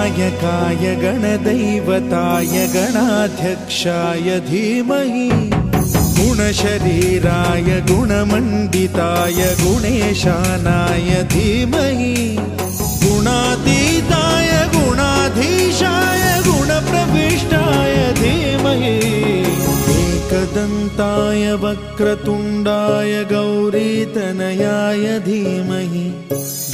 गणनायकाय गणदैवताय गणाध्यक्षाय धीमहि गुणशरीराय गुणमण्डिताय गुणेशानाय धीमहि गुणातीताय गुणाधीशाय गुणप्रविष्टाय धीमहि एकदन्ताय वक्रतुण्डाय गौरीतनयाय धीमहि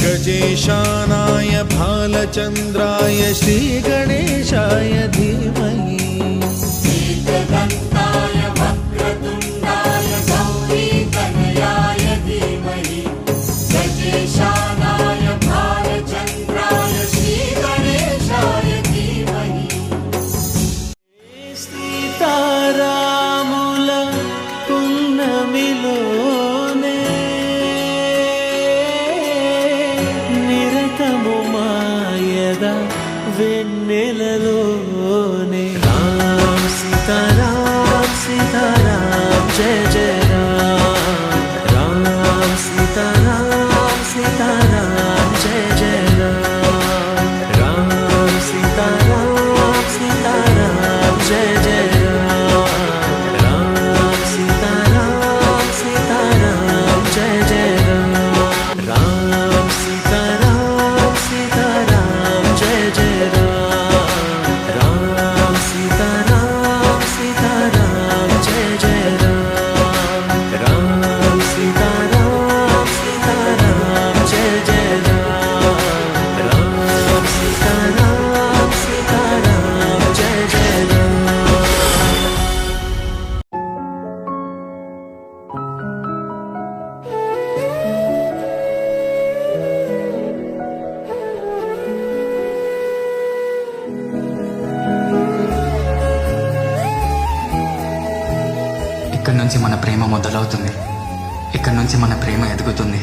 गजेशानाय भालचन्द्राय श्रीगणेशाय धीमहि एकदन्ताय वक्रतुण्डाय गौरीतनयाय धीमहि गजेशानाय भालचन्द्राय श्रीगणेशाय धीमहि सीतारामुल पुण्यमिलोने निरतमु मायदा वेन्नेललोने राम सीताराम सीताराम जय जय राम राम सीताराम सीताराम जय जय राम सीताराम सीताराम जय जय राम सीताराम सीताराम जय जय राम सीताराम सीताराम जय जय राम सीताराम सीताराम जय जय राम सीताराम सीताराम जय जय राम सीताराम सीताराम जय जय ఇక్కడ నుంచి మన ప్రేమ మొదలవుతుంది. ఇక్కడ నుంచి మన ప్రేమ ఎదుగుతుంది.